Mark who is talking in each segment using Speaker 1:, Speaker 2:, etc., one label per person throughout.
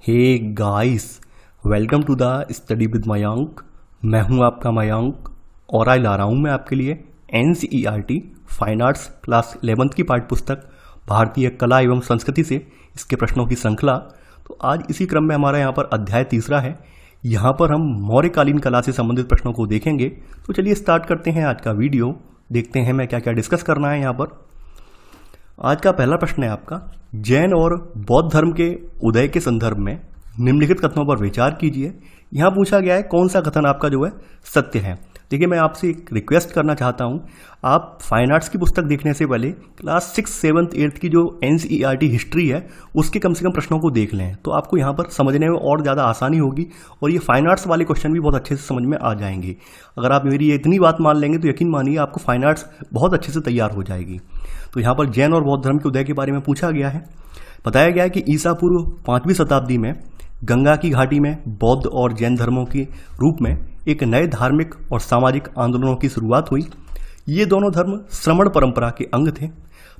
Speaker 1: Hey guys, welcome to the study with Mayank. मैं हूं आपका मयंक और आज ला रहा हूं मैं आपके लिए NCERT fine arts class 11th की पाठ्य पुस्तक भारतीय कला एवं संस्कृति से इसके प्रश्नों की श्रृंखला। तो आज इसी क्रम में हमारा यहाँ पर अध्याय तीसरा है। यहाँ पर हम मौर्यकालीन कला से संबंधित प्रश्नों को देखेंगे। तो चलिए स्टार्ट करते हैं आज का वीडियो। देखते हैं मैं क्या क्या डिस्कस करना है यहाँ पर। आज का पहला प्रश्न है आपका, जैन और बौद्ध धर्म के उदय के संदर्भ में निम्नलिखित कथनों पर विचार कीजिए। यहाँ पूछा गया है कौन सा कथन आपका जो है सत्य है। देखिए, मैं आपसे एक रिक्वेस्ट करना चाहता हूँ, आप फाइन आर्ट्स की पुस्तक देखने से पहले क्लास 6, 7, 8 की जो NCERT हिस्ट्री है उसके कम से कम प्रश्नों को देख लें, तो आपको यहाँ पर समझने में और ज़्यादा आसानी होगी और ये फाइन आर्ट्स वाले क्वेश्चन भी बहुत अच्छे से समझ में आ जाएंगे। अगर आप मेरी इतनी बात मान लेंगे तो यकीन मानिए आपको फाइन आर्ट्स बहुत अच्छे से तैयार हो जाएगी। तो यहाँ पर जैन और बौद्ध धर्म के उदय के बारे में पूछा गया है। बताया गया है कि ईसा पूर्व 5वीं शताब्दी में गंगा की घाटी में बौद्ध और जैन धर्मों के रूप में एक नए धार्मिक और सामाजिक आंदोलनों की शुरुआत हुई। ये दोनों धर्म श्रमण परंपरा के अंग थे।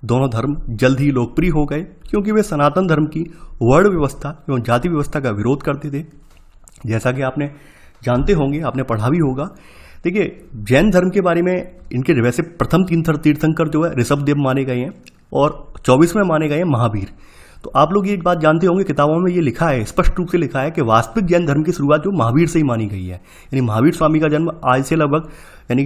Speaker 1: दोनों धर्म जल्द ही लोकप्रिय हो गए क्योंकि वे सनातन धर्म की वर्ण व्यवस्था एवं जाति व्यवस्था का विरोध करते थे। जैसा कि आपने जानते होंगे, आपने पढ़ा भी होगा। देखिए, जैन धर्म के बारे में इनके वैसे प्रथम 3 तीर्थंकर जो है ऋषभदेव माने गए हैं और 24वें माने गए हैं महावीर। तो आप लोग ये एक बात जानते होंगे, किताबों में ये लिखा है, स्पष्ट रूप से लिखा है कि वास्तविक जैन धर्म की शुरुआत जो महावीर से ही मानी गई है। यानी महावीर स्वामी का जन्म आज से लगभग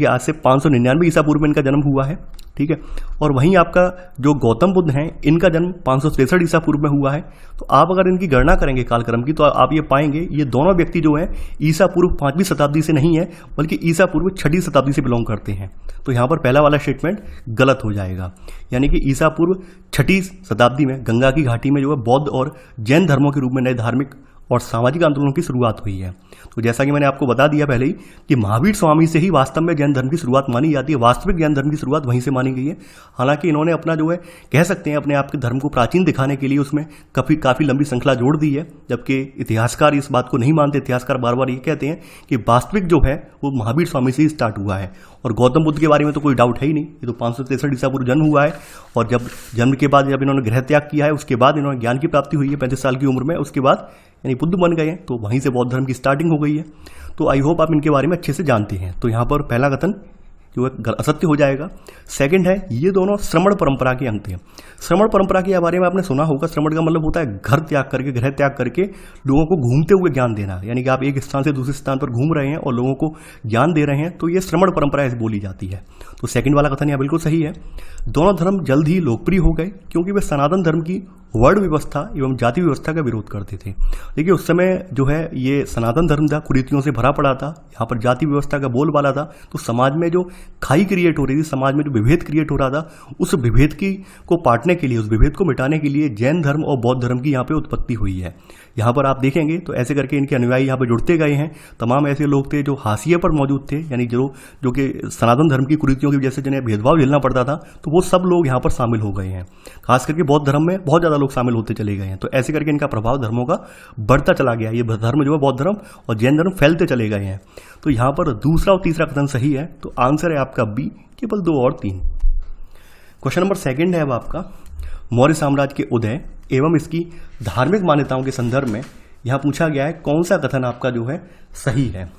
Speaker 1: आज से 599 ईसा पूर्व में इनका जन्म हुआ है। ठीक है। और वहीं आपका जो गौतम बुद्ध हैं, इनका जन्म 563 ईसा पूर्व में हुआ है। तो आप अगर इनकी गणना करेंगे कालक्रम की, तो आप ये पाएंगे ये दोनों व्यक्ति जो हैं ईसा पूर्व 5वीं शताब्दी से नहीं है, बल्कि ईसा पूर्व 6वीं शताब्दी से बिलोंग करते हैं। तो यहाँ पर पहला वाला स्टेटमेंट गलत हो जाएगा। यानी कि ईसा पूर्व 6वीं शताब्दी में गंगा की घाटी में जो है बौद्ध और जैन धर्मों के रूप में नए धार्मिक और सामाजिक आंदोलनों की शुरुआत हुई है। तो जैसा कि मैंने आपको बता दिया पहले ही कि महावीर स्वामी से ही वास्तव में जैन धर्म की शुरुआत मानी जाती है। वास्तविक जैन धर्म की शुरुआत वहीं से मानी गई है। हालांकि इन्होंने अपना जो है कह सकते हैं अपने आप के धर्म को प्राचीन दिखाने के लिए उसमें काफी लंबी श्रृंखला जोड़ दी है, जबकि इतिहासकार इस बात को नहीं मानते। इतिहासकार बार बार ये कहते हैं कि वास्तविक जो है वो महावीर स्वामी से ही स्टार्ट हुआ है। और गौतम बुद्ध के बारे में तो कोई डाउट है ही नहीं, ये तो 563 ईसा पूर्व जन्म हुआ है। और जब जन्म के बाद जब इन्होंने गृह त्याग किया है, उसके बाद इन्होंने ज्ञान की प्राप्ति हुई है 35 साल की उम्र में, उसके बाद यानी बुद्ध बन गए हैं। तो वहीं से बौद्ध धर्म की स्टार्टिंग हो गई है। तो आई होप आप इनके बारे में अच्छे से जानते हैं। तो यहाँ पर पहला कथन जो है असत्य हो जाएगा। सेकंड है, ये दोनों श्रमण परंपरा के अंग थे। श्रमण परंपरा के बारे में आपने सुना होगा। श्रमण का मतलब होता है घर त्याग करके, गृह त्याग करके लोगों को घूमते हुए ज्ञान देना। यानी कि आप एक स्थान से दूसरे स्थान पर घूम रहे हैं और लोगों को ज्ञान दे रहे हैं, तो ये श्रमण परंपरा ऐसे बोली जाती है। तो सेकंड वाला कथन यहाँ बिल्कुल सही है। दोनों धर्म जल्द ही लोकप्रिय हो गए क्योंकि वे सनातन धर्म की वर्ण व्यवस्था एवं जाति व्यवस्था का विरोध करते थे। देखिए, उस समय जो है ये सनातन धर्म था, कुरीतियों से भरा पड़ा था। यहाँ पर जाति व्यवस्था का बोलबाला था। तो समाज में जो खाई क्रिएट हो रही थी, समाज में जो विभेद क्रिएट हो रहा था, उस विभेद को पाटने के लिए, उस विभेद को मिटाने के लिए जैन धर्म और बौद्ध धर्म की यहाँ पे उत्पत्ति हुई है। यहाँ पर आप देखेंगे तो ऐसे करके इनके अनुयायी यहाँ पे जुड़ते गए हैं। तमाम ऐसे लोग थे जो हाशिए पर मौजूद थे, यानी जो कि सनातन धर्म की कुरीतियों की वजह से जिन्हें भेदभाव झेलना पड़ता था, तो वो सब लोग यहाँ पर शामिल हो गए हैं। खास करके बौद्ध धर्म में बहुत ज़्यादा लोग शामिल होते चले गए हैं। तो ऐसे करके इनका प्रभाव धर्मों का बढ़ता चला गया। ये धर्म जो है बौद्ध धर्म और जैन धर्म फैलते चले गए हैं। तो यहाँ पर दूसरा और तीसरा कथन सही है। तो आंसर है आपका बी, केवल 2 और 3। क्वेश्चन नंबर 2 है अब आपका, मौर्य साम्राज्य के उदय एवं इसकी धार्मिक मान्यताओं के संदर्भ में यहाँ पूछा गया है कौन सा कथन आपका जो है सही है।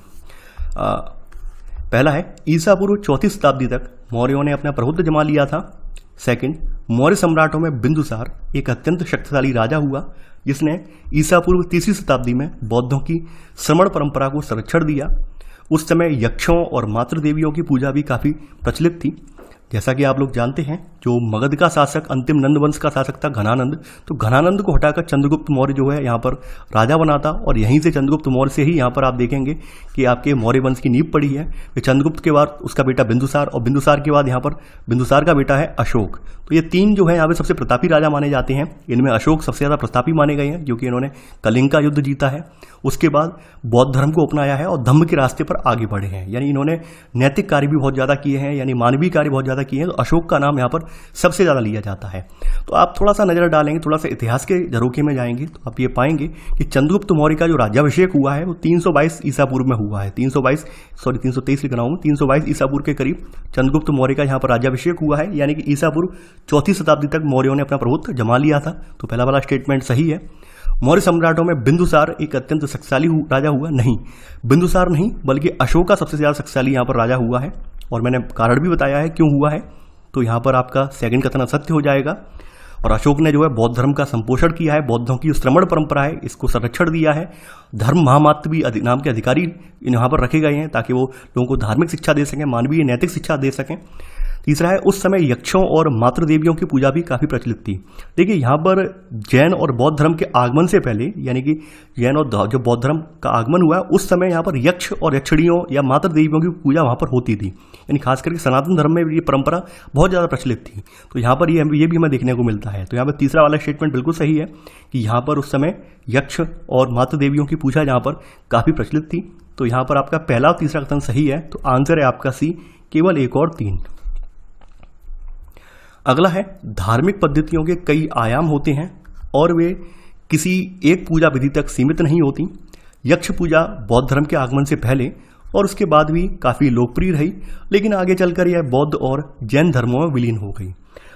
Speaker 1: पहला है, ईसा पूर्व 4वीं शताब्दी तक मौर्यों ने अपना प्रभुत्व जमा लिया था। सेकंड, मौर्य सम्राटों में बिंदुसार एक अत्यंत शक्तिशाली राजा हुआ जिसने ईसा पूर्व 3वीं शताब्दी में बौद्धों की श्रमण परंपरा को संरक्षण दिया। उस समय यक्षों और मातृदेवियों की पूजा भी काफी प्रचलित थी। जैसा कि आप लोग जानते हैं, जो मगध का शासक अंतिम नंद वंश का शासक था घनानंद, तो घनानंद को हटाकर चंद्रगुप्त मौर्य जो है यहाँ पर राजा बना था। और यहीं से चंद्रगुप्त मौर्य से ही यहाँ पर आप देखेंगे कि आपके मौर्य वंश की नींव पड़ी है। फिर चंद्रगुप्त के बाद उसका बेटा बिंदुसार, और बिंदुसार के बाद यहाँ पर बिंदुसार का बेटा है अशोक। तो ये 3 जो है यहाँ पे सबसे प्रतापी राजा माने जाते हैं। इनमें अशोक सबसे ज़्यादा प्रतापी माने गए हैं क्योंकि इन्होंने कलिंग का युद्ध जीता है। उसके बाद बौद्ध धर्म को अपनाया है और धम्म के रास्ते पर आगे बढ़े हैं। यानी इन्होंने नैतिक कार्य भी बहुत ज़्यादा किए हैं, यानी मानवीय कार्य बहुत ज़्यादा किए हैं। तो अशोक का नाम यहाँ पर सबसे ज़्यादा लिया जाता है। तो आप थोड़ा सा नज़र डालेंगे, थोड़ा सा इतिहास के झरोखे में जाएंगे, तो आप ये पाएंगे कि चंद्रगुप्त मौर्य का जो राज्याभिषेक हुआ है वो 322 ईसा पूर्व में हुआ है। 323 लिख रहा हूँ, 322 ईसा पूर्व के करीब चंद्रगुप्त मौर्य का यहाँ पर राज्याभिषेक हुआ है। यानी कि ईसा पूर्व 4वीं शताब्दी तक मौर्यों ने अपना प्रभुत्व जमा लिया था। तो पहला वाला स्टेटमेंट सही है। मौर्य सम्राटों में बिंदुसार एक अत्यंत शक्तिशाली राजा हुआ? नहीं, बिंदुसार नहीं, बल्कि अशोका सबसे ज़्यादा शक्तिशाली यहाँ पर राजा हुआ है, और मैंने कारण भी बताया है क्यों हुआ है। तो यहाँ पर आपका सेकंड कथन असत्य हो जाएगा। और अशोक ने जो है बौद्ध धर्म का संपोषण किया है, बौद्धों की जो श्रमण परंपरा है इसको संरक्षण दिया है। धर्म महामात्र भी नाम के अधिकारी यहाँ पर रखे गए हैं ताकि वो लोगों को धार्मिक शिक्षा दे सकें, मानवीय नैतिक शिक्षा दे सकें। तीसरा है, उस समय यक्षों और मातृ देवियों की पूजा भी काफ़ी प्रचलित थी। देखिए यहाँ पर जैन और बौद्ध धर्म के आगमन से पहले, यानी कि जैन और जो बौद्ध धर्म का आगमन हुआ है उस समय यहाँ पर यक्ष और यक्षिणियों या मातृ देवियों की पूजा वहाँ पर होती थी, यानी खास करके सनातन धर्म में ये परंपरा बहुत ज़्यादा प्रचलित थी। तो यहाँ पर ये भी हमें देखने को मिलता है। तो यहाँ पर तीसरा वाला स्टेटमेंट बिल्कुल सही है कि यहाँ पर उस समय यक्ष और मातृ देवियों की पूजा यहाँ पर काफ़ी प्रचलित थी। तो यहाँ पर आपका पहला और तीसरा कथन सही है। तो आंसर है आपका सी, केवल 1 और 3। अगला है, धार्मिक पद्धतियों के कई आयाम होते हैं और वे किसी एक पूजा विधि तक सीमित नहीं होती। यक्ष पूजा बौद्ध धर्म के आगमन से पहले और उसके बाद भी काफ़ी लोकप्रिय रही, लेकिन आगे चलकर यह बौद्ध और जैन धर्मों में विलीन हो गई।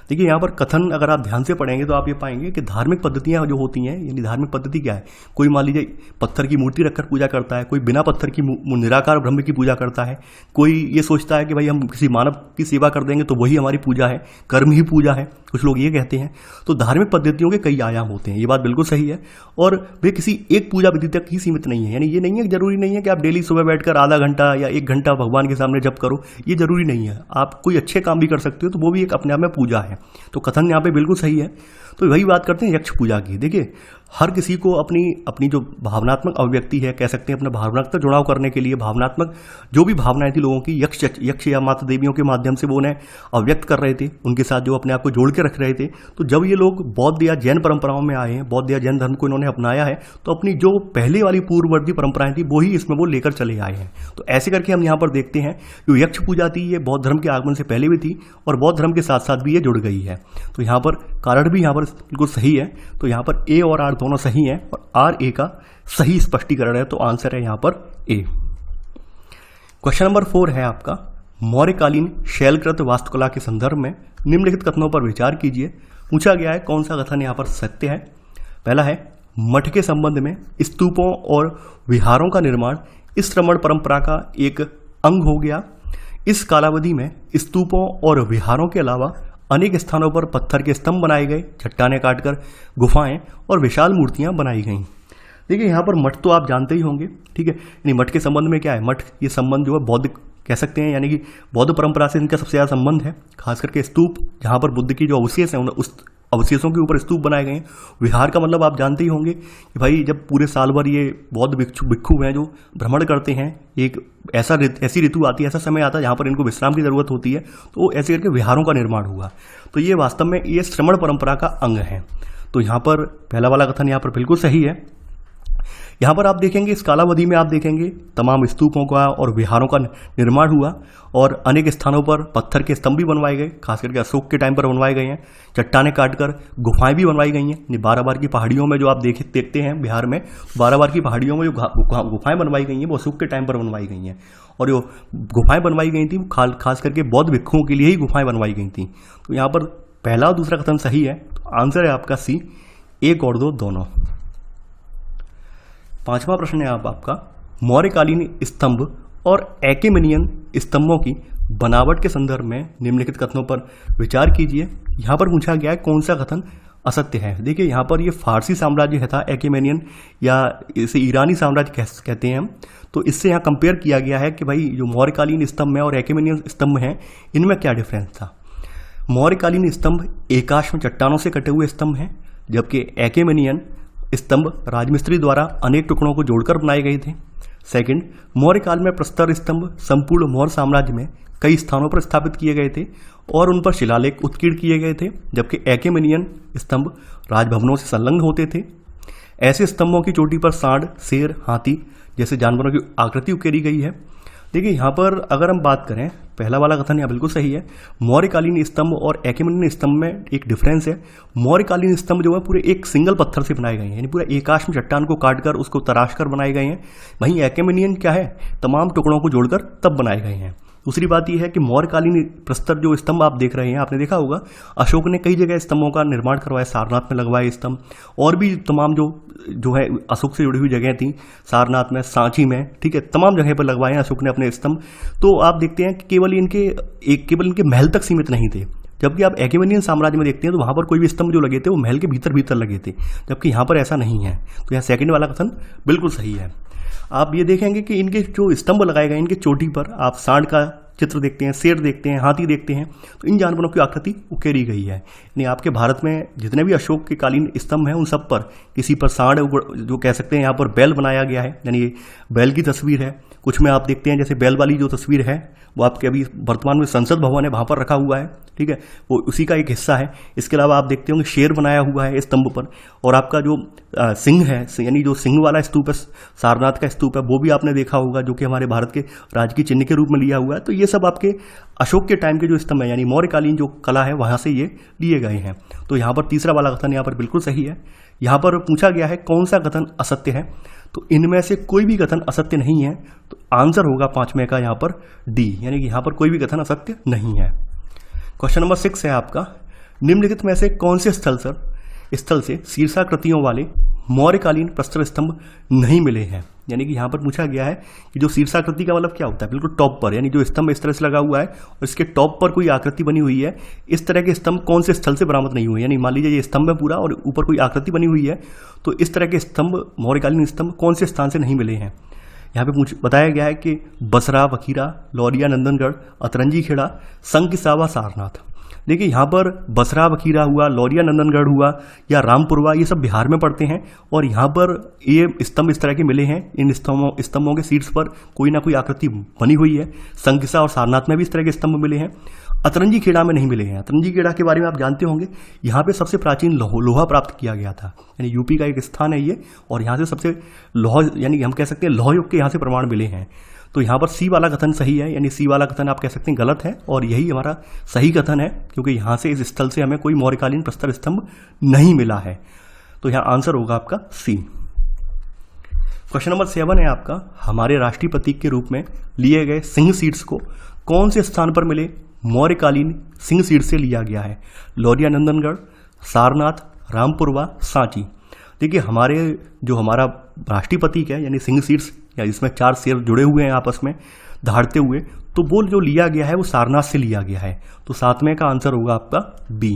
Speaker 1: देखिए यहाँ पर कथन अगर आप ध्यान से पढ़ेंगे तो आप ये पाएंगे कि धार्मिक पद्धतियाँ जो होती हैं, यानी धार्मिक पद्धति क्या है, कोई मान लीजिए पत्थर की मूर्ति रखकर पूजा करता है, कोई बिना पत्थर की निराकार ब्रह्म की पूजा करता है, कोई ये सोचता है कि भाई हम किसी मानव की सेवा कर देंगे तो वही हमारी पूजा है, कर्म ही पूजा है, कुछ लोग ये कहते हैं। तो धार्मिक पद्धतियों के कई आयाम होते हैं, ये बात बिल्कुल सही है, और वे किसी एक पूजा विधि तक ही सीमित नहीं है। यानी ये नहीं है, जरूरी नहीं है कि आप डेली सुबह बैठकर आधा घंटा या 1 घंटा भगवान के सामने जप करो, ये जरूरी नहीं है। आप कोई अच्छे काम भी कर सकते हो तो वो भी एक अपने आप में पूजा है। तो कथन यहाँ पे बिल्कुल सही है। तो वही बात करते हैं यक्ष पूजा की। देखिए हर किसी को अपनी अपनी जो भावनात्मक अभिव्यक्ति है, कह सकते हैं अपना भावनात्मक जुड़ाव करने के लिए, भावनात्मक जो भी भावनाएं थी लोगों की, यक्ष या माता देवियों के माध्यम से वो उन्हें अभिव्यक्त कर रहे थे, उनके साथ जो अपने आप को जोड़ के रख रहे थे। तो जब ये लोग बौद्ध या जैन परंपराओं में आए हैं, बौद्ध या जैन धर्म को इन्होंने अपनाया है, तो अपनी जो पहले वाली पूर्ववर्ती परंपराएं थी वो ही इसमें वो लेकर चले आए हैं। तो ऐसे करके हम यहाँ पर देखते हैं जो यक्ष पूजा थी ये बौद्ध धर्म के आगमन से पहले भी थी और बौद्ध धर्म के साथ साथ भी ये जुड़ गई है। तो यहाँ पर कारण भी यहाँ पर बिल्कुल सही है। तो यहाँ पर ए और आर दोनों सही हैं और आर ए का सही स्पष्टीकरण है। तो आंसर है यहाँ पर ए। क्वेश्चन नंबर 4 है आपका, मौर्यकालीन शैलकृत वास्तुकला के संदर्भ में निम्नलिखित कथनों पर विचार कीजिए। पूछा गया है कौन सा कथन यहाँ पर सत्य है। पहला है, मठ के संबंध में स्तूपों और विहारों का निर्माण इस श्रमण परंपरा का एक अंग हो गया। इस कालावधि में स्तूपों और विहारों के अलावा अनेक स्थानों पर पत्थर के स्तंभ बनाए गए, चट्टानें काटकर गुफाएं और विशाल मूर्तियां बनाई गईं। देखिए यहाँ पर मठ तो आप जानते ही होंगे, ठीक है। यानी मठ के संबंध में क्या है, मठ ये संबंध जो है बौद्ध कह सकते हैं, यानी कि बौद्ध परंपरा से इनका सबसे ज़्यादा संबंध है। खास करके स्तूप, जहाँ पर बुद्ध की जो अवशेष हैं उस अवशेषों के ऊपर स्तूप बनाए गए हैं। विहार का मतलब आप जानते ही होंगे कि भाई जब पूरे साल भर ये बौद्ध भिक्षु हैं जो भ्रमण करते हैं, एक ऐसी ऋतु आती है, ऐसा समय आता है जहाँ पर इनको विश्राम की जरूरत होती है, तो ऐसे करके विहारों का निर्माण हुआ। तो ये वास्तव में ये श्रमण परंपरा का अंग है। तो यहाँ पर पहला वाला कथन यहाँ पर बिल्कुल सही है। यहाँ पर आप देखेंगे इस कालावधि में आप देखेंगे तमाम स्तूपों का और विहारों का निर्माण हुआ और अनेक स्थानों पर पत्थर के स्तंभ भी बनवाए गए, खास करके अशोक के टाइम पर बनवाए गए हैं। चट्टानें काटकर गुफाएं भी बनवाई गई हैं। 12 की पहाड़ियों में जो आप देखते हैं बिहार में, 12 की पहाड़ियों में जो गुफाएं बनवाई गई हैं वो अशोक के टाइम पर बनवाई गई हैं। और जो गुफाएं बनवाई गई थी वो खास करके बौद्ध भिक्षुओं के लिए ही गुफाएं बनवाई गई थी। तो यहाँ पर पहला और दूसरा कथन सही है। आंसर है आपका सी, 1 और 2 दोनों। 5वां प्रश्न है आपका, मौर्यकालीन स्तंभ और एक्मेनियन स्तंभों की बनावट के संदर्भ में निम्नलिखित कथनों पर विचार कीजिए। यहाँ पर पूछा गया है कौन सा कथन असत्य है। देखिए यहाँ पर ये फारसी साम्राज्य था एक्मेनियन, या इसे ईरानी साम्राज्य कहते हैं हम। तो इससे यहाँ कंपेयर किया गया है कि भाई जो मौर्यकालीन स्तंभ है और एक्मेनियन स्तंभ हैं इनमें क्या डिफरेंस था। मौर्यकालीन स्तंभ एकाश्म चट्टानों से कटे हुए स्तंभ हैं, जबकि एक्मेनियन स्तंभ राजमिस्त्री द्वारा अनेक टुकड़ों को जोड़कर बनाए गए थे। सेकंड, मौर्य काल में प्रस्तर स्तंभ संपूर्ण मौर्य साम्राज्य में कई स्थानों पर स्थापित किए गए थे और उन पर शिलालेख उत्कीर्ण किए गए थे, जबकि एक्मेनियन स्तंभ राजभवनों से संलग्न होते थे। ऐसे स्तंभों की चोटी पर सांड, शेर, हाथी जैसे जानवरों की आकृति उकेरी गई है। देखिए यहाँ पर अगर हम बात करें, पहला वाला कथन यहाँ बिल्कुल सही है। मौर्यकालीन स्तंभ और एक्मेनियन स्तंभ में एक डिफरेंस है। मौर्यकालीन स्तंभ जो है पूरे एक सिंगल पत्थर से बनाए गए हैं, यानी पूरा एकाश्म चट्टान को काटकर उसको तराश कर बनाए गए हैं। वहीं एक्मेनियन क्या है, तमाम टुकड़ों को जोड़कर तब बनाए गए हैं। दूसरी बात यह है कि मौर्यकालीन प्रस्तर जो स्तंभ आप देख रहे हैं, आपने देखा होगा अशोक ने कई जगह स्तंभों का निर्माण करवाया, सारनाथ में लगवाए स्तंभ, और भी तमाम जो है अशोक से जुड़ी हुई जगह थी, सारनाथ में, सांची में, ठीक है, तमाम जगह पर लगवाए हैं अशोक ने अपने स्तंभ। तो आप देखते हैं कि केवल इनके महल तक सीमित नहीं थे, जबकि आप एक्मेनियन साम्राज्य में देखते हैं तो वहां पर कोई भी स्तंभ जो लगे थे वो महल के भीतर भीतर लगे थे, जबकि यहाँ पर ऐसा नहीं है। तो यहाँ सेकंड वाला कथन बिल्कुल सही है। आप ये देखेंगे कि इनके जो स्तंभ लगाए गए, इनके चोटी पर आप सांड का चित्र देखते हैं, शेर देखते हैं, हाथी देखते हैं, तो इन जानवरों की आकृति उकेरी गई है। यानी आपके भारत में जितने भी अशोक के कालीन स्तंभ हैं उन सब पर किसी पर सांड, जो कह सकते हैं यहाँ पर बैल बनाया गया है, यानी ये बैल की तस्वीर है। कुछ में आप देखते हैं जैसे बैल वाली जो तस्वीर है वो आपके अभी वर्तमान में संसद भवन है वहाँ पर रखा हुआ है, ठीक है, वो उसी का एक हिस्सा है। इसके अलावा आप देखते होंगे शेर बनाया हुआ है स्तंभ पर, और आपका जो सिंह है, यानी जो सिंह वाला स्तूप है, सारनाथ का स्तूप है, वो भी आपने देखा होगा, जो कि हमारे भारत के राजकीय चिन्ह के रूप में लिया हुआ है। तो ये सब आपके अशोक के टाइम के जो स्तंभ है, यानी मौर्यकालीन जो कला है, वहाँ से ये लिए गए हैं। तो यहाँ पर तीसरा वाला कथन यहाँ पर बिल्कुल सही है। यहाँ पर पूछा गया है कौन सा कथन असत्य है, तो इनमें से कोई भी कथन असत्य नहीं है, तो आंसर होगा पांचवें का यहाँ पर डी, यानी कि यहाँ पर कोई भी कथन असत्य नहीं है। क्वेश्चन नंबर 6 है आपका, निम्नलिखित में से कौन से स्थल से शीर्षाकृतियों वाले मौर्यकालीन प्रस्तर स्तंभ नहीं मिले हैं। यानी कि यहाँ पर पूछा गया है कि जो शीर्षाकृति का मतलब क्या होता है, बिल्कुल टॉप पर, यानी जो स्तंभ इस तरह से लगा हुआ है और इसके टॉप पर कोई आकृति बनी हुई है, इस तरह के स्तंभ कौन से स्थल से बरामद नहीं हुए। यानी मान लीजिए ये स्तंभ है पूरा और ऊपर कोई आकृति बनी हुई है, तो इस तरह के स्तंभ, मौर्यकालीन स्तंभ कौन से स्थान से नहीं मिले हैं। यहाँ पे बताया गया है कि बसरा, वखीरा, लौरिया, नंदनगढ़, अतरंजी खेड़ा, संकिसावा, सारनाथ। देखिए यहाँ पर बसरा, वखीरा हुआ, लौरिया, नंदनगढ़ हुआ या रामपुर हुआ, ये सब बिहार में पड़ते हैं, और यहाँ पर ये स्तंभ इस तरह के मिले हैं। इन स्तंभों के शीर्ष पर कोई ना कोई आकृति बनी हुई है। संकिसा और सारनाथ में भी इस तरह के स्तंभ मिले हैं। अतरंजी खेड़ा में नहीं मिले हैं। अतरंजी खेड़ा के बारे में आप जानते होंगे, यहाँ पे सबसे प्राचीन लोहा प्राप्त किया गया था, यानी यूपी का एक स्थान है ये, और यहाँ से सबसे लोहा, यानी हम कह सकते हैं लोह युग के यहाँ से प्रमाण मिले हैं। तो यहाँ पर सी वाला कथन सही है, यानी सी वाला कथन आप कह सकते हैं गलत है, और यही हमारा सही कथन है, क्योंकि यहाँ से इस स्थल से हमें कोई मौर्यकालीन प्रस्तर स्तंभ नहीं मिला है। तो यहाँ आंसर होगा आपका सी। क्वेश्चन नंबर 7 है आपका, हमारे राष्ट्रीय प्रतीक के रूप में लिए गए सिंह शीर्ष को कौन से स्थान पर मिले मौर्यकालीन सिंह शीर्ष से लिया गया है। लौरिया, नंदनगढ़, सारनाथ, रामपुरवा, सांची। देखिए हमारा राष्ट्रीय प्रतीक है, यानी सिंह शीर्ष, या इसमें 4 शेर जुड़े हुए हैं आपस में दहाड़ते हुए, तो वो जो लिया गया है वो सारनाथ से लिया गया है। तो 7वें का आंसर होगा आपका बी।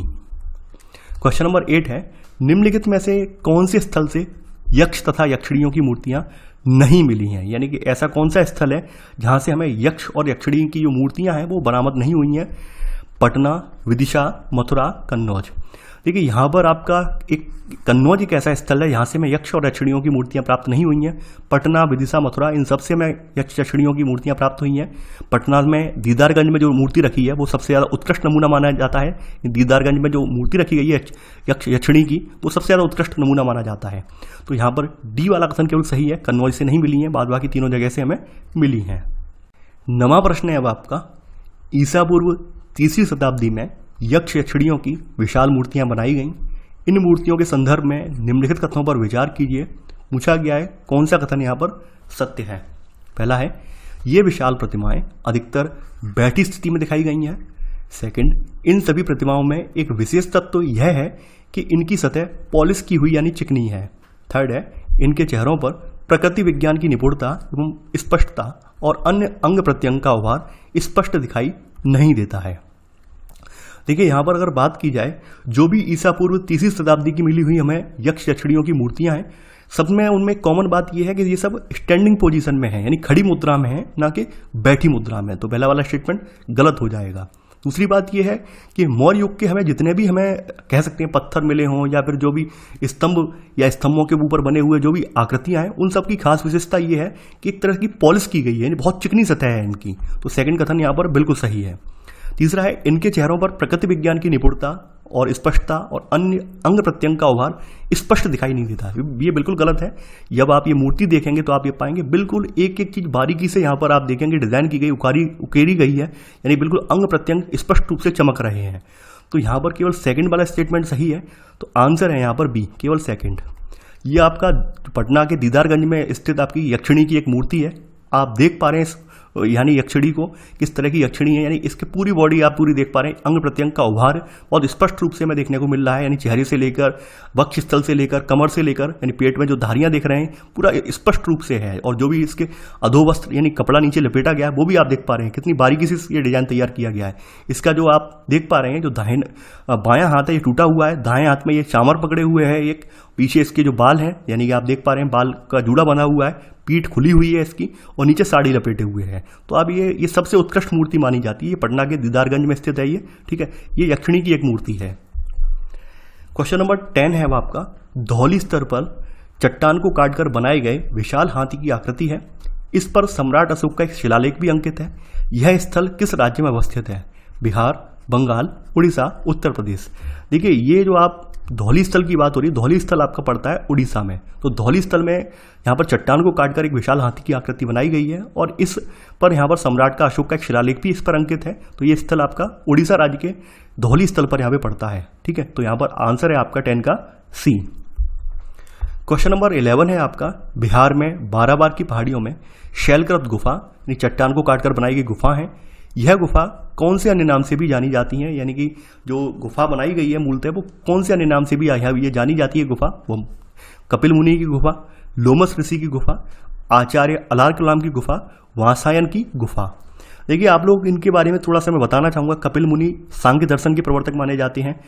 Speaker 1: क्वेश्चन नंबर 8 है, निम्नलिखित में से कौन से स्थल से यक्ष तथा यक्षिणियों की मूर्तियां नहीं मिली हैं। यानी कि ऐसा कौन सा स्थल है जहां से हमें यक्ष और यक्षिणी की जो मूर्तियां हैं वो बरामद नहीं हुई हैं। पटना, विदिशा, मथुरा, कन्नौज। देखिए यहाँ पर आपका एक कन्नौज एक ऐसा स्थल है यहाँ से हमें यक्ष और यक्षिणियों की मूर्तियां प्राप्त नहीं हुई हैं। पटना, विदिशा, मथुरा, इन सबसे हमें यक्ष यक्षिणियों की मूर्तियां प्राप्त हुई हैं। पटना में दीदारगंज में जो मूर्ति रखी है वो सबसे ज़्यादा उत्कृष्ट नमूना माना जाता है। दीदारगंज में जो मूर्ति रखी गई है यक्ष यक्षिणी की, वो सबसे ज़्यादा उत्कृष्ट नमूना माना जाता है। तो यहाँ पर डी वाला कथन केवल सही है, कन्नौज से नहीं मिली है, बाद बाकी तीनों जगह से हमें मिली हैं। 9वां प्रश्न है अब आपका, ईसा पूर्व 3वीं शताब्दी में यक्ष यक्षिणियों की विशाल मूर्तियां बनाई गईं। इन मूर्तियों के संदर्भ में निम्नलिखित कथनों पर विचार कीजिए। पूछा गया है कौन सा कथन यहाँ पर सत्य है। पहला है, ये विशाल प्रतिमाएं अधिकतर बैठी स्थिति में दिखाई गई हैं। सेकंड, इन सभी प्रतिमाओं में एक विशेष तत्व यह है कि इनकी सतह पॉलिश की हुई यानी चिकनी है। थर्ड है, इनके चेहरों पर प्रकृति विज्ञान की निपुणता एवं स्पष्टता और अन्य अंग प्रत्यंग का उभार स्पष्ट दिखाई नहीं देता है। देखिए यहाँ पर अगर बात की जाए, जो भी ईसा पूर्व 3वीं शताब्दी की मिली हुई हमें यक्ष यक्षिणियों की मूर्तियां हैं, सब में उनमें कॉमन बात यह है कि ये सब स्टैंडिंग पोजीशन में है, यानी खड़ी मुद्रा में है, ना कि बैठी मुद्रा में। तो पहला वाला स्टेटमेंट गलत हो जाएगा। दूसरी बात यह है कि मौर्य युग के हमें जितने भी हमें कह सकते हैं पत्थर मिले हों या फिर जो भी स्तंभ या स्तंभों के ऊपर बने हुए जो भी आकृतियां हैं, उन सब की खास विशेषता ये है कि एक तरह की पॉलिश की गई है, यानी बहुत चिकनी सतह है इनकी। तो सेकंड कथन यहाँ पर बिल्कुल सही है। तीसरा है, इनके चेहरों पर प्रकृति विज्ञान की निपुणता और स्पष्टता और अन्य अंग प्रत्यंग का उभार स्पष्ट दिखाई नहीं देता। ये बिल्कुल गलत है। जब आप ये मूर्ति देखेंगे तो आप ये पाएंगे बिल्कुल एक एक चीज बारीकी से यहाँ पर आप देखेंगे डिजाइन की गई, उकेरी गई है, यानी बिल्कुल अंग प्रत्यंग स्पष्ट रूप से चमक रहे हैं। तो यहाँ पर केवल सेकंड वाला स्टेटमेंट सही है। तो आंसर है यहाँ पर बी, केवल सेकंड। ये आपका पटना के दीदारगंज में स्थित आपकी यक्षिणी की एक मूर्ति है। आप देख पा रहे हैं इस यानी यक्षिणी को, किस तरह की यक्षिणी है, यानी इसके पूरी बॉडी आप पूरी देख पा रहे हैं, अंग प्रत्यंग का उभार बहुत स्पष्ट रूप से हमें देखने को मिल रहा है, यानी चेहरे से लेकर वक्ष स्थल से लेकर कमर से लेकर यानी पेट में जो धारियां देख रहे हैं पूरा स्पष्ट रूप से है, और जो भी इसके अधोवस्त्र यानी कपड़ा नीचे लपेटा गया है वो भी आप देख पा रहे हैं, कितनी बारीकी से ये डिजाइन तैयार किया गया है। इसका जो आप देख पा रहे हैं जो बायां हाथ है ये टूटा हुआ है, दाएं हाथ में ये चामर पकड़े हुए है, एक पीछे इसके जो बाल हैं यानी कि आप देख पा रहे हैं बाल का जूड़ा बना हुआ है, पीठ खुली हुई है इसकी और नीचे साड़ी लपेटे हुए है। तो अब ये सबसे उत्कृष्ट मूर्ति मानी जाती है, ये पटना के दीदारगंज में स्थित है ये, ठीक है, ये यक्षिणी की एक मूर्ति है। क्वेश्चन नंबर 10 है वो आपका, धौली स्तर पर चट्टान को काटकर बनाए गए विशाल हाथी की आकृति है, इस पर सम्राट अशोक का एक शिलालेख भी अंकित है, यह स्थल किस राज्य में अवस्थित है? बिहार, बंगाल, उड़ीसा, उत्तर प्रदेश। देखिए ये जो आप धौली स्थल की बात हो रही है, धौली स्थल आपका पड़ता है उड़ीसा में। तो धौली स्थल में यहाँ पर चट्टान को काटकर एक विशाल हाथी की आकृति बनाई गई है और इस पर यहाँ पर सम्राट का अशोक का एक शिलालेख भी इस पर अंकित है। तो ये स्थल आपका उड़ीसा राज्य के धौली स्थल पर यहाँ पे पड़ता है, ठीक है। तो यहाँ पर आंसर है आपका 10 का सी। क्वेश्चन नंबर 11 है आपका, बिहार में बाराबार की पहाड़ियों में शैलकृत गुफा यानी चट्टान को काटकर बनाई गई गुफा है, यह गुफा कौन से अन्य नाम से भी जानी जाती है? यानी कि जो गुफा बनाई गई है मूलतः वो कौन से अन्य नाम से भी ये जानी जाती है गुफा? वो कपिल मुनि की गुफा, लोमस ऋषि की गुफा, आचार्य अलार कलाम की गुफा, वात्सायन की गुफा। देखिए आप लोग इनके बारे में थोड़ा सा मैं बताना चाहूँगा। कपिल मुनि सांख्य दर्शन के प्रवर्तक माने जाते हैं।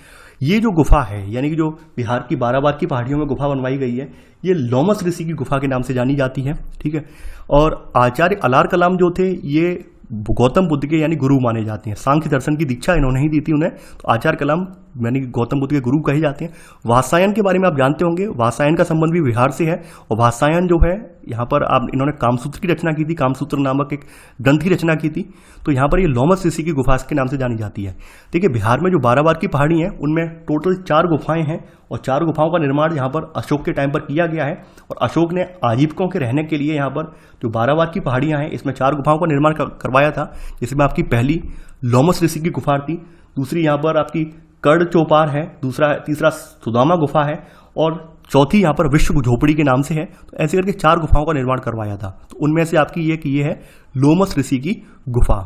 Speaker 1: ये जो गुफा है यानी कि जो बिहार की बाराबार की पहाड़ियों में गुफा बनवाई गई है ये लोमस ऋषि की गुफा के नाम से जानी जाती है, ठीक है। और आचार्य अलार कलाम जो थे ये गौतम बुद्ध के यानी गुरु माने जाते हैं। सांख्य दर्शन की दीक्षा इन्होंने ही दी थी उन्हें, तो आचार्य कलाम यानी गौतम बुद्ध के गुरु कहे जाते हैं। वात्सायन के बारे में आप जानते होंगे, वात्सायन का संबंध भी बिहार से है और वात्सायन जो है यहाँ पर आप इन्होंने कामसूत्र की रचना की थी, कामसूत्र नामक एक ग्रंथ की रचना की थी। तो यहाँ पर ये लोमस ऋषि की गुफा के नाम से जानी जाती है। देखिए बिहार में जो बाराबार की पहाड़ी है उनमें टोटल 4 गुफाएं हैं और 4 गुफाओं का निर्माण यहाँ पर अशोक के टाइम पर किया गया है और अशोक ने आजीविकों के रहने के लिए यहाँ पर जो बाराबार की पहाड़ियाँ हैं इसमें 4 गुफाओं का निर्माण करवाया था, जिसमें आपकी पहली लोमस ऋषि की गुफा थी, दूसरी यहाँ पर आपकी कर्ण चौपार है, तीसरा सुदामा गुफा है और चौथी यहाँ पर विश्व झोपड़ी के नाम से है। तो ऐसे करके 4 गुफाओं का निर्माण करवाया था। तो उनमें से आपकी ये है लोमस ऋषि की गुफा।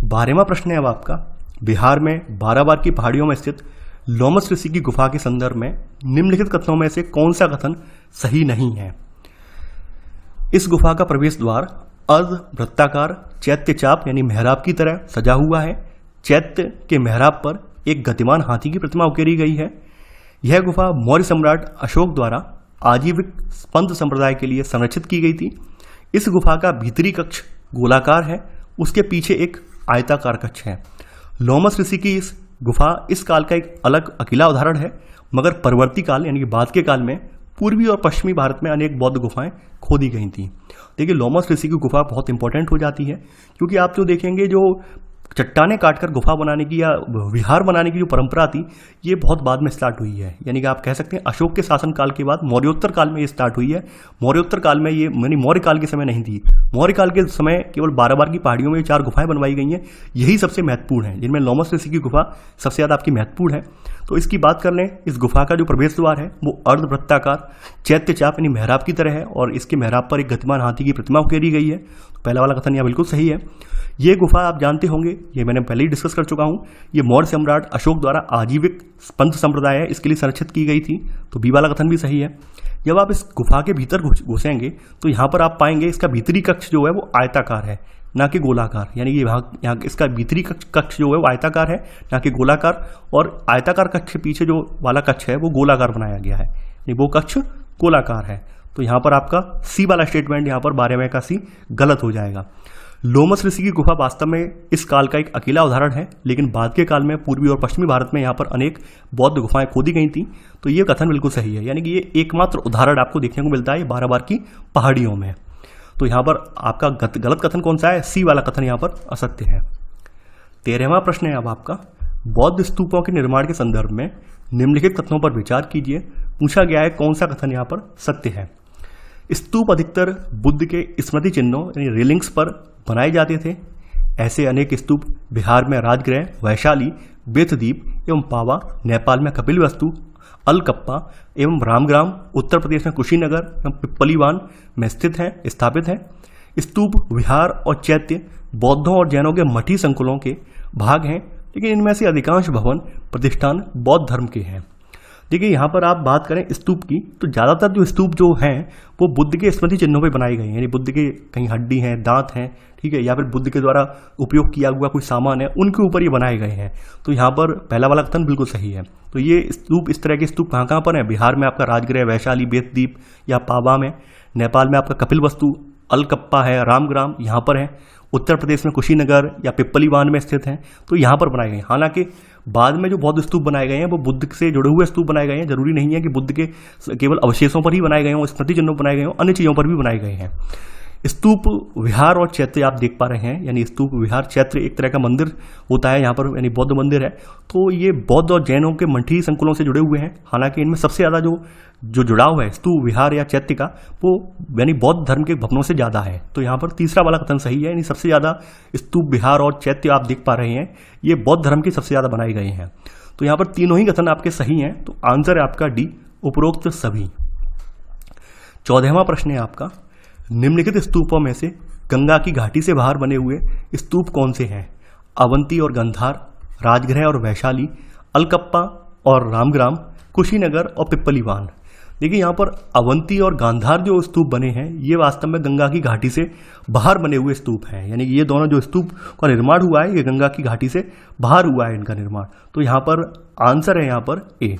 Speaker 1: 12वां प्रश्न है अब आपका, बिहार में बाराबार की पहाड़ियों में स्थित लोमस ऋषि की गुफा के संदर्भ में निम्नलिखित कथनों में से कौन सा कथन सही नहीं है? इस गुफा का प्रवेश द्वार अर्ध वृत्ताकार चैत्य चाप यानी मेहराब की तरह सजा हुआ है। चैत्य के मेहराब पर एक गतिमान हाथी की प्रतिमा उकेरी गई है। यह गुफा मौर्य सम्राट अशोक द्वारा आजीविक पंथ संप्रदाय के लिए संरक्षित की गई थी। इस गुफा का भीतरी कक्ष गोलाकार है, उसके पीछे एक आयताकार कक्ष है। लोमस ऋषि की इस गुफा इस काल का एक अलग अकेला उदाहरण है, मगर परवर्ती काल यानी कि बाद के काल में पूर्वी और पश्चिमी भारत में अनेक बौद्ध गुफाएं खोदी गई थी। देखिए लोमस ऋषि की गुफा बहुत इंपॉर्टेंट हो जाती है क्योंकि आप जो देखेंगे जो चट्टाने काटकर गुफा बनाने की या विहार बनाने की जो परंपरा थी ये बहुत बाद में स्टार्ट हुई है। यानी कि आप कह सकते हैं अशोक के शासन काल के बाद मौर्योत्तर काल में ये स्टार्ट हुई है। मौर्योत्तर काल में ये यानी मौर्य काल के समय नहीं थी। मौर्य काल के समय केवल बाराबार की पहाड़ियों में 4 गुफाएं बनवाई गई हैं, यही सबसे महत्वपूर्ण है, जिनमें लोमस ऋषि की गुफा सबसे ज़्यादा आपकी महत्वपूर्ण है। तो इसकी बात कर लें, इस गुफा का जो प्रवेश द्वार है वो अर्धवृत्ताकार चैत्य चाप यानी मेहराब की तरह है और इसके मेहराब पर एक गतिमान हाथी की प्रतिमा उकेरी गई है। तो पहला वाला कथन यहाँ बिल्कुल सही है। ये गुफा आप जानते होंगे, ये मैंने पहले ही डिस्कस कर चुका हूँ, ये मौर्य सम्राट अशोक द्वारा आजीविक पंथ संप्रदाय है इसके लिए संरक्षित की गई थी। तो बी वाला कथन भी सही है। जब आप इस गुफा के भीतर घुसेंगे तो यहाँ पर आप पाएंगे इसका भीतरी कक्ष जो है वो आयताकार है ना कि गोलाकार। यानी कि यहाँ इसका भीतरी कक्ष जो है वो आयताकार है ना कि गोलाकार, और आयताकार कक्ष के पीछे जो वाला कक्ष है वो गोलाकार बनाया गया है, यानी वो कक्ष गोलाकार है। तो यहाँ पर आपका सी वाला स्टेटमेंट यहाँ पर 12वें का सी गलत हो जाएगा। लोमस ऋषि की गुफा वास्तव में इस काल का एक अकेला उदाहरण है, लेकिन बाद के काल में पूर्वी और पश्चिमी भारत में यहाँ पर अनेक बौद्ध गुफाएं खोदी गई थी। तो ये कथन बिल्कुल सही है, यानी कि ये एकमात्र उदाहरण आपको देखने को मिलता है बाराबार की पहाड़ियों में। तो यहाँ पर आपका गलत कथन कौन सा है? सी वाला कथन यहाँ पर असत्य है। 13वां प्रश्न है अब आपका, बौद्ध स्तूपों के निर्माण के संदर्भ में निम्नलिखित कथनों पर विचार कीजिए। पूछा गया है कौन सा कथन यहाँ पर सत्य है। स्तूप अधिकतर बुद्ध के स्मृति चिन्हों यानी रेलिंग्स पर बनाए जाते थे। ऐसे अनेक स्तूप बिहार में राजगृह, वैशाली, बेतद्वीप एवं पावा, नेपाल में कपिलवस्तु, अलकप्पा एवं रामग्राम, उत्तर प्रदेश में कुशीनगर एवं पिप्पलीवान में स्थापित हैं। स्तूप, विहार और चैत्य बौद्धों और जैनों के मठी संकुलों के भाग हैं, लेकिन इनमें से अधिकांश भवन प्रतिष्ठान बौद्ध धर्म के हैं। देखिए यहाँ पर आप बात करें स्तूप की, तो ज़्यादातर जो स्तूप जो हैं वो बुद्ध के स्मृति चिन्हों पे बनाए गए हैं, यानी बुद्ध के कहीं हड्डी हैं, दांत हैं, ठीक है, या फिर बुद्ध के द्वारा उपयोग किया हुआ कोई सामान है, उनके ऊपर ये बनाए गए हैं। तो यहाँ पर पहला वाला कथन बिल्कुल सही है। तो ये स्तूप, इस तरह के स्तूप कहाँ कहाँ पर हैं? बिहार में आपका राजगृह, वैशाली, बेतद्वीप या पाबा में। नेपाल में आपका कपिलवस्तु, अलकप्पा है, रामग्राम यहाँ पर है। उत्तर प्रदेश में कुशीनगर या पिप्पलीवान में स्थित हैं, तो यहाँ पर बनाए गए हैं। हालांकि बाद में जो बौद्ध स्तूप बनाए गए हैं वो बुद्ध से जुड़े हुए स्तूप बनाए गए हैं। जरूरी नहीं है कि बुद्ध के केवल अवशेषों पर ही बनाए गए हों, स्मृति चिन्हों बनाए गए हों, अन्य चीज़ों पर भी बनाए गए हैं। स्तूप, विहार और चैत्य आप देख पा रहे हैं, यानी स्तूप, विहार, चैत्य एक तरह का मंदिर होता है यहाँ पर, यानी बौद्ध मंदिर है। तो ये बौद्ध और जैनों के मठी संकुलों से जुड़े हुए हैं। हालांकि इनमें सबसे ज़्यादा जो जुड़ाव है स्तूप, विहार या चैत्य का, वो यानी बौद्ध धर्म के भवनों से ज़्यादा है। तो यहाँ पर तीसरा वाला कथन सही है, यानी सबसे ज़्यादा स्तूप, विहार और चैत्य आप देख पा रहे हैं, ये बौद्ध धर्म के सबसे ज़्यादा बनाए गए हैं। तो यहाँ पर तीनों ही कथन आपके सही हैं, तो आंसर है आपका डी, उपरोक्त सभी। 14वां प्रश्न है आपका, निम्नलिखित स्तूपों में से गंगा की घाटी से बाहर बने हुए स्तूप कौन से हैं? अवंती और गंधार, राजगृह और वैशाली, अलकप्पा और रामग्राम, कुशीनगर और पिप्पलीवान। देखिए यहाँ पर अवंती और गांधार जो स्तूप बने हैं ये वास्तव में गंगा की घाटी से बाहर बने हुए स्तूप हैं, यानी ये दोनों जो स्तूप का निर्माण हुआ है ये गंगा की घाटी से बाहर हुआ है इनका निर्माण। तो यहाँ पर आंसर है यहाँ पर ए।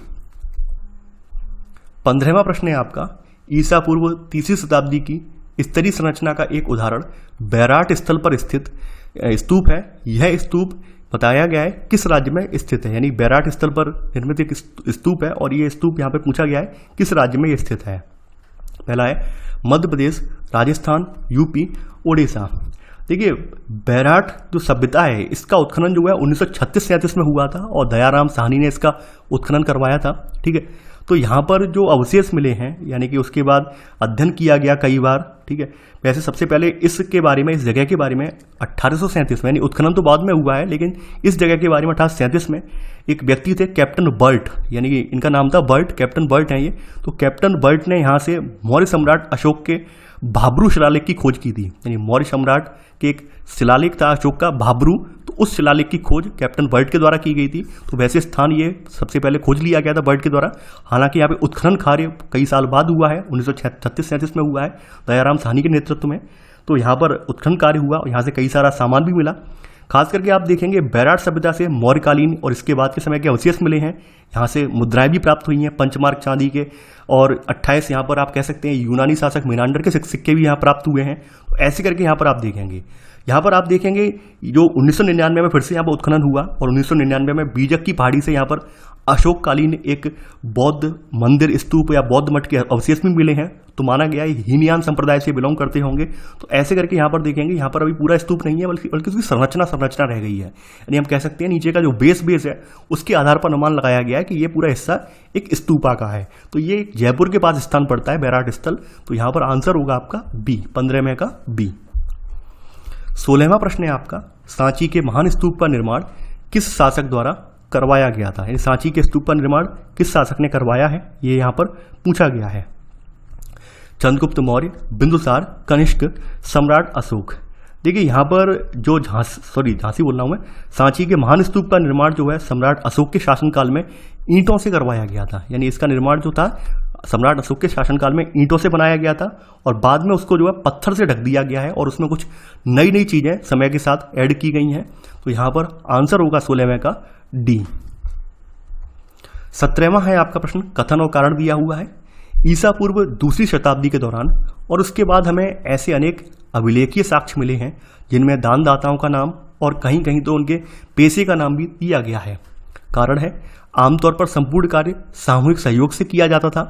Speaker 1: 15वां प्रश्न है आपका, ईसा पूर्व 3री शताब्दी की स्तरीय संरचना का एक उदाहरण बैराट स्थल पर स्थित स्तूप है। यह स्तूप बताया गया है किस राज्य में स्थित है, यानी बैराट स्थल पर निर्मित एक स्तूप है और ये स्तूप यहाँ पे पूछा गया है किस राज्य में ये स्थित है। पहला है मध्य प्रदेश, राजस्थान, यूपी, ओडिशा। देखिए बैराट जो सभ्यता है इसका उत्खनन जो है 1936-37 में हुआ था और दयाराम साहनी ने इसका उत्खनन करवाया था, ठीक है। तो यहाँ पर जो अवशेष मिले हैं, यानी कि उसके बाद अध्ययन किया गया कई बार, ठीक है। वैसे सबसे पहले इसके बारे में, इस जगह के बारे में 1837 में, यानी उत्खनन तो बाद में हुआ है, लेकिन इस जगह के बारे में 1837 में एक व्यक्ति थे कैप्टन बर्ट, यानी कि इनका नाम था बर्ट, कैप्टन बर्ट हैं ये। तो कैप्टन बर्ट ने यहाँ से मौर्य सम्राट अशोक के भाब्रू शिलालेख की खोज की थी, यानी मौर्य सम्राट के एक शिलालेख था अशोक का भाब्रू, तो उस शिलालेख की खोज कैप्टन बर्ट के द्वारा की गई थी। तो वैसे स्थान ये सबसे पहले खोज लिया गया था बर्ट के द्वारा। हालांकि यहाँ पे उत्खनन कार्य कई साल बाद हुआ है, 1936-37 में हुआ है दयाराम साहनी के नेतृत्व में। तो यहाँ पर उत्खनन कार्य हुआ और यहाँ से कई सारा सामान भी मिला। खास करके आप देखेंगे बैराट सभ्यता से मौर्यकालीन और इसके बाद के समय के अवशेष मिले हैं। यहाँ से मुद्राएं भी प्राप्त हुई हैं पंचमार्क चांदी के, और 28 यहाँ पर आप कह सकते हैं यूनानी शासक मिनांडर के सिक्के भी यहाँ प्राप्त हुए हैं। तो ऐसे करके यहाँ पर आप देखेंगे, यहाँ पर आप देखेंगे जो 1999 में फिर से यहाँ पर उत्खनन हुआ और 1999 में बीजक की पहाड़ी से यहाँ पर अशोककालीन एक बौद्ध मंदिर, स्तूप या बौद्ध मठ के अवशेष भी मिले हैं। तो माना गया है हीनयान संप्रदाय से बिलोंग करते होंगे। तो ऐसे करके यहाँ पर देखेंगे, यहाँ पर अभी पूरा स्तूप नहीं है बल्कि उसकी संरचना रह गई है, यानी हम कह सकते हैं नीचे का जो बेस है उसके आधार पर अनुमान लगाया गया है कि ये पूरा हिस्सा एक स्तूपा का है। तो ये जयपुर के पास स्थान पड़ता है बैराट स्थल। तो यहाँ पर आंसर होगा आपका बी, 15 में का बी। 16वां प्रश्न है आपका, सांची के महान स्तूप का निर्माण किस शासक द्वारा करवाया गया था? यानी सांची के स्तूप का निर्माण किस शासक ने करवाया है, ये यहाँ पर पूछा गया है। चंद्रगुप्त मौर्य, बिंदुसार, कनिष्क, सम्राट अशोक। देखिए यहाँ पर जो झांसी बोल रहा हूँ मैं, सांची के महान स्तूप का निर्माण जो है सम्राट अशोक के शासनकाल में ईंटों से करवाया गया था। यानी इसका निर्माण जो था सम्राट अशोक के शासनकाल में ईंटों से बनाया गया था और बाद में उसको जो है पत्थर से ढक दिया गया है और उसमें कुछ नई नई चीजें समय के साथ ऐड की गई हैं। तो यहाँ पर आंसर होगा 16वें का डी। 17वां है आपका प्रश्न, कथन और कारण दिया हुआ है। ईसा पूर्व 2री शताब्दी के दौरान और उसके बाद हमें ऐसे अनेक अभिलेखीय साक्ष्य मिले हैं जिनमें दानदाताओं का नाम और कहीं कहीं तो उनके पेशे का नाम भी दिया गया है। कारण है आमतौर पर संपूर्ण कार्य सामूहिक सहयोग से किया जाता था,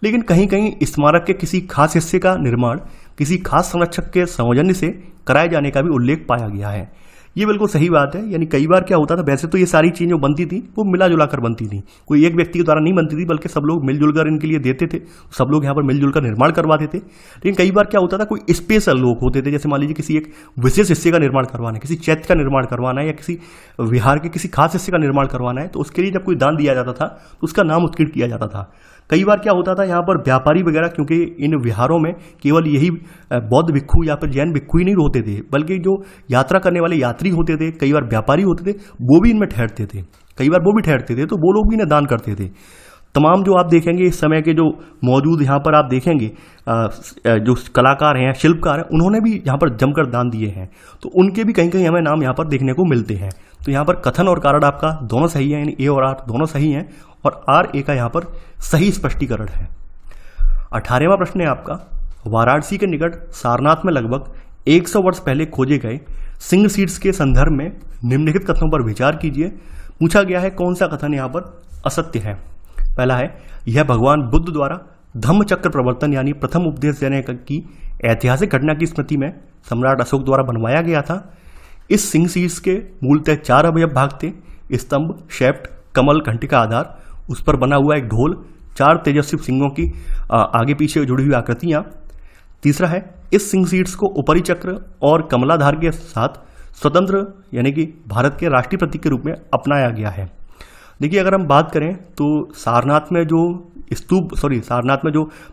Speaker 1: लेकिन कहीं कहीं स्मारक के किसी खास हिस्से का निर्माण किसी खास संरक्षक के सौजन्य से कराए जाने का भी उल्लेख पाया गया है। ये बिल्कुल सही बात है। यानी कई बार क्या होता था, वैसे तो ये सारी चीजें जो बनती थी वो मिला जुला कर बनती थी, कोई एक व्यक्ति के द्वारा नहीं बनती थी बल्कि सब लोग मिलजुल कर इनके लिए देते थे, सब लोग यहाँ पर मिलजुल कर निर्माण करवाते थे। लेकिन कई बार क्या होता था, कोई स्पेशल लोग होते थे, जैसे मान लीजिए किसी एक विशेष हिस्से का निर्माण करवाना है, किसी चैत्य का निर्माण करवाना है या किसी विहार के किसी खास हिस्से का निर्माण करवाना है, तो उसके लिए जब कोई दान दिया जाता था तो उसका नाम उत्कीर्ण किया जाता था। कई बार क्या होता था यहाँ पर व्यापारी वगैरह, क्योंकि इन विहारों में केवल यही बौद्ध भिक्षु या फिर जैन भिक्षु ही नहीं होते थे, बल्कि जो यात्रा करने वाले यात्री होते थे, कई बार व्यापारी होते थे, वो भी इनमें ठहरते थे, कई बार वो भी ठहरते थे, तो वो लोग भी इन्हें दान करते थे। तमाम जो आप देखेंगे इस समय के जो मौजूद यहाँ पर आप देखेंगे जो कलाकार हैं, शिल्पकार हैं, उन्होंने भी यहाँ पर जमकर दान दिए हैं, तो उनके भी कहीं कहीं हमें नाम यहाँ पर देखने को मिलते हैं। तो यहाँ पर कथन और कारण आपका दोनों सही है, यानी ए और आर दोनों सही हैं, और आर ए का यहाँ पर सही स्पष्टीकरण है। 18वां प्रश्न है आपका, वाराणसी के निकट सारनाथ में लगभग 100 वर्ष पहले खोजे गए सिंह सीड्स के संदर्भ में निम्नलिखित कथनों पर विचार कीजिए। पूछा गया है कौन सा कथन यहाँ पर असत्य है। पहला है, यह भगवान बुद्ध द्वारा धम्म चक्र प्रवर्तन यानी प्रथम उपदेश देने की ऐतिहासिक घटना की स्मृति में सम्राट अशोक द्वारा बनवाया गया था। इस सिंह शीर्ष के मूलतः 4 अवयव भाग थे, स्तंभ, शैफ्ट, कमल, घंटी का आधार, उस पर बना हुआ एक ढोल, 4 तेजस्वी सिंहों की आगे पीछे जुड़ी हुई आकृतियां। तीसरा है, इस सिंह शीर्ष को ऊपरी चक्र और कमलाधार के साथ स्वतंत्र यानी कि भारत के राष्ट्रीय प्रतीक के रूप में अपनाया गया है। देखिए, अगर हम बात करें तो सारनाथ में जो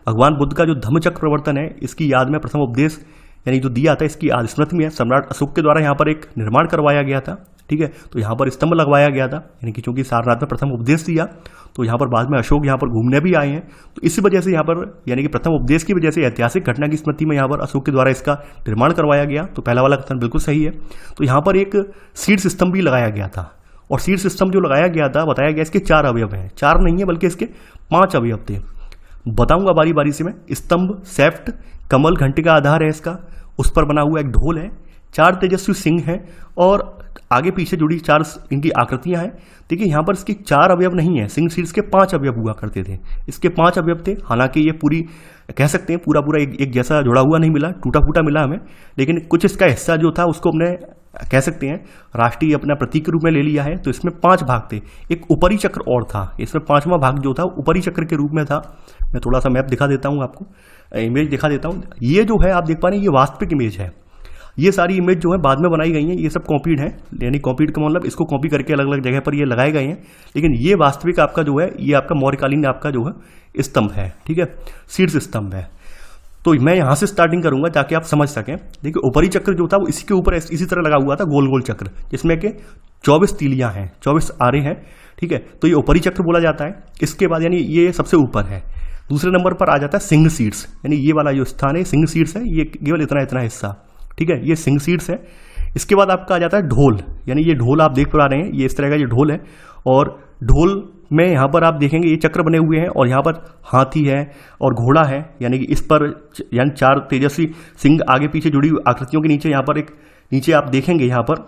Speaker 1: भगवान बुद्ध का जो धम्मचक्र प्रवर्तन है, इसकी याद में प्रथम उपदेश यानी जो दिया था, इसकी स्मृति में सम्राट अशोक के द्वारा यहाँ पर एक निर्माण करवाया गया था। ठीक है, तो यहाँ पर स्तंभ लगवाया गया था, यानी कि चूंकि सारनाथ में प्रथम उपदेश दिया, तो यहाँ पर बाद में अशोक यहाँ पर घूमने भी आए हैं, तो इसी वजह से यहाँ पर यानी कि प्रथम उपदेश की वजह से ऐतिहासिक घटना की स्मृति में यहाँ पर अशोक के द्वारा इसका निर्माण करवाया गया। तो पहला वाला कथन बिल्कुल सही है। तो यहाँ पर एक शीर्ष स्तंभ भी लगाया गया था, और शीर्ष स्तंभ जो लगाया गया था, बताया गया इसके 4 अवयव हैं, 4 नहीं है बल्कि इसके 5 अवयव थे। बताऊंगा बारी बारी से मैं। स्तंभ, सैफ्ट, कमल, घंटी का आधार है इसका, उस पर बना हुआ एक ढोल है, 4 तेजस्वी सिंह हैं, और आगे पीछे जुड़ी 4 इनकी आकृतियां हैं। देखिए, यहाँ पर इसके 4 अवयव नहीं है, सिंह शीर्ष के 5 अवयव हुआ करते थे, इसके 5 अवयव थे। हालांकि ये पूरी कह सकते हैं पूरा एक जैसा जुड़ा हुआ नहीं मिला, टूटा फूटा मिला हमें, लेकिन कुछ इसका हिस्सा जो था उसको हमने कह सकते हैं राष्ट्रीय अपना प्रतीक के रूप में ले लिया है। तो इसमें 5 भाग थे, एक ऊपरी चक्र और था, इसमें 5वां भाग जो था ऊपरी चक्र के रूप में था। मैं थोड़ा सा मैप दिखा देता हूँ आपको, इमेज दिखा देता हूँ। ये जो है आप देख पा रहे हैं, ये वास्तविक इमेज है। ये सारी इमेज जो है बाद में बनाई गई हैं, ये सब कॉपीड है, यानी कॉपीड का मतलब इसको कॉपी करके अलग अलग जगह पर ये लगाए गए हैं, लेकिन ये वास्तविक आपका जो है, ये आपका मौर्यकालीन आपका जो है स्तंभ है। ठीक है, शीर्ष स्तंभ है। तो मैं यहाँ से स्टार्टिंग करूंगा ताकि आप समझ सकें। देखिए, ऊपरी चक्र जो था वो इसी के ऊपर इसी तरह लगा हुआ था, गोल गोल चक्र, जिसमें के 24 तीलियां हैं, 24 आरे हैं। ठीक है, तो ये ऊपरी चक्र बोला जाता है। इसके बाद यानी ये सबसे ऊपर है। दूसरे नंबर पर आ जाता है सिंह शीर्ष, यानी ये वाला जो स्थान है सिंह शीर्ष है, ये केवल इतना हिस्सा। ठीक है, ये सिंह शीर्ष है। इसके बाद आपका आ जाता है ढोल, यानी ये ढोल आप देख पा रहे हैं, ये इस तरह का ये ढोल है, और ढोल में यहाँ पर आप देखेंगे ये चक्र बने हुए हैं, और यहाँ पर हाथी है और घोड़ा है, यानी कि इस पर यानी 4 तेजस्वी सिंह आगे पीछे जुड़ी हुई आकृतियों के नीचे यहाँ पर एक नीचे आप देखेंगे यहाँ पर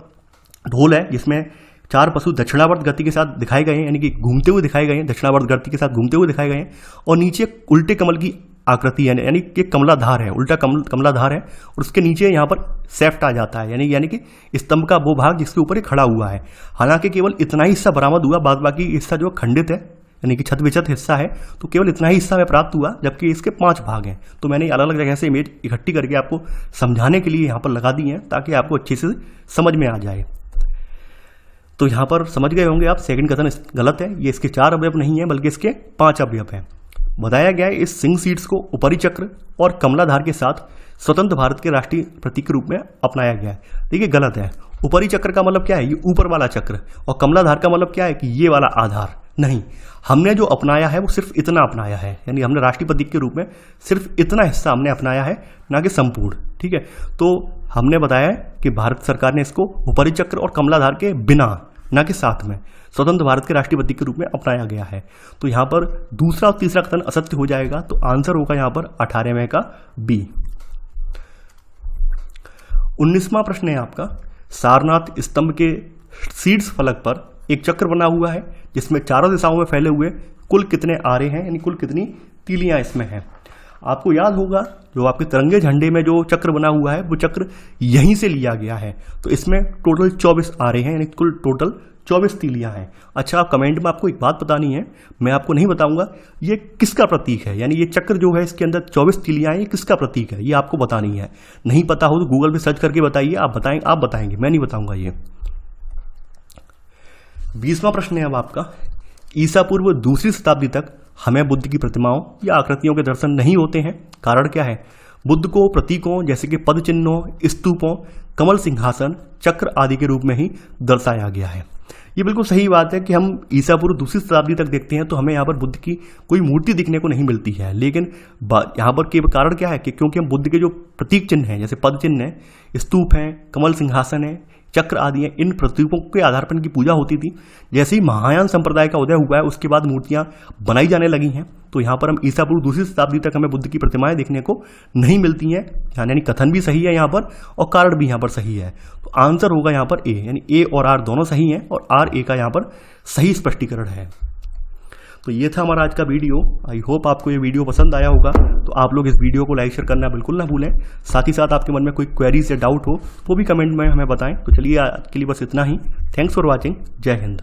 Speaker 1: ढोल है, जिसमें 4 पशु दक्षिणावर्त गति के साथ दिखाए गए हैं, यानी कि घूमते हुए दिखाए गए हैं, दक्षिणावर्त गति के साथ घूमते हुए दिखाए गए हैं, और नीचे उल्टे कमल की आकृति है, यानी कि कमलाधार है, उल्टा कमलाधार है, और उसके नीचे यहाँ पर सेफ्ट आ जाता है, यानी कि स्तंभ का वो भाग जिसके ऊपर ये खड़ा हुआ है। हालांकि केवल इतना ही हिस्सा बरामद हुआ, बाद बाकी हिस्सा जो खंडित है, यानी कि छत विछत हिस्सा है, तो केवल इतना ही हिस्सा में प्राप्त हुआ, जबकि इसके 5 भाग हैं। तो मैंने अलग अलग जगह से इमेज इकट्ठी करके आपको समझाने के लिए यहाँ पर लगा दी है, ताकि आपको अच्छे से समझ में आ जाए। तो यहाँ पर समझ गए होंगे आप, सेकंड कथन गलत है, ये इसके 4 अवयव नहीं है बल्कि इसके 5 अवयव हैं। बताया गया है इस सिंह शीर्ष को ऊपरी चक्र और कमलाधार के साथ स्वतंत्र भारत के राष्ट्रीय प्रतीक के रूप में अपनाया गया है। देखिए, गलत है। ऊपरी चक्र का मतलब क्या है, ये ऊपर वाला चक्र, और कमलाधार का मतलब क्या है कि ये वाला आधार। नहीं, हमने जो अपनाया है वो सिर्फ इतना अपनाया है, यानी हमने राष्ट्रीय प्रतीक के रूप में सिर्फ इतना हिस्सा हमने अपनाया है, ना कि संपूर्ण। ठीक है, तो हमने बताया है कि भारत सरकार ने इसको ऊपरी चक्र और कमलाधार के बिना, ना कि साथ में, स्वतंत्र भारत के राष्ट्रीय प्रतीक के रूप में अपनाया गया है। तो यहां पर दूसरा और तीसरा कथन असत्य हो जाएगा, तो आंसर होगा यहां पर 18वें का बी। 19वां प्रश्न है आपका, सारनाथ स्तंभ के शीर्ष फलक पर एक चक्र बना हुआ है, जिसमें चारों दिशाओं में फैले हुए कुल कितने आरे हैं, यानी कुल कितनी तीलियां इसमें हैं। आपको याद होगा जो आपके तिरंगे झंडे में जो चक्र बना हुआ है वो चक्र यहीं से लिया गया है, तो इसमें टोटल 24 आरे हैं, यानी कुल टोटल 24 तीलियां हैं। अच्छा, आप कमेंट में आपको एक बात बतानी है, मैं आपको नहीं बताऊंगा ये किसका प्रतीक है, यानी ये चक्र जो है इसके अंदर 24 तीलियां हैं, ये किसका प्रतीक है, ये आपको बतानी है। नहीं पता हो तो गूगल पे सर्च करके बताइए, आप बताएंगे, मैं नहीं बताऊंगा ये। 20वां प्रश्न है अब आपका, ईसा पूर्व 2री शताब्दी तक हमें बुद्ध की प्रतिमाओं या आकृतियों के दर्शन नहीं होते हैं। कारण क्या है? बुद्ध को प्रतीकों जैसे कि पद चिन्हों, स्तूपों, कमल सिंहासन, चक्र आदि के रूप में ही दर्शाया गया है। ये बिल्कुल सही बात है कि हम ईसा पूर्व दूसरी शताब्दी तक देखते हैं तो हमें यहाँ पर बुद्ध की कोई मूर्ति दिखने को नहीं मिलती है। लेकिन यहाँ पर केवल कारण क्या है कि क्योंकि हम बुद्ध के जो प्रतीक चिन्ह हैं, जैसे पद चिन्ह है, स्तूप हैं, कमल सिंहासन है, चक्र आदि हैं, इन प्रतीकों के आधार पर इनकी पूजा होती थी। जैसे ही महायान संप्रदाय का उदय हुआ है उसके बाद मूर्तियां बनाई जाने लगी हैं। तो यहाँ पर हम ईसा पूर्व दूसरी शताब्दी तक हमें बुद्ध की प्रतिमाएं देखने को नहीं मिलती हैं। यानी कथन भी सही है यहाँ पर और कारण भी यहाँ पर सही है। तो आंसर होगा यहाँ पर ए, यानी ए और आर दोनों सही हैं और आर ए का यहाँ पर सही स्पष्टीकरण है। तो ये था हमारा आज का वीडियो। आई होप आपको ये वीडियो पसंद आया होगा। तो आप लोग इस वीडियो को लाइक शेयर करना बिल्कुल ना भूलें। साथ ही साथ आपके मन में कोई क्वेरीज या डाउट हो वो भी कमेंट में हमें बताएं। तो चलिए आज के लिए बस इतना ही। Thanks for watching. जय हिंद।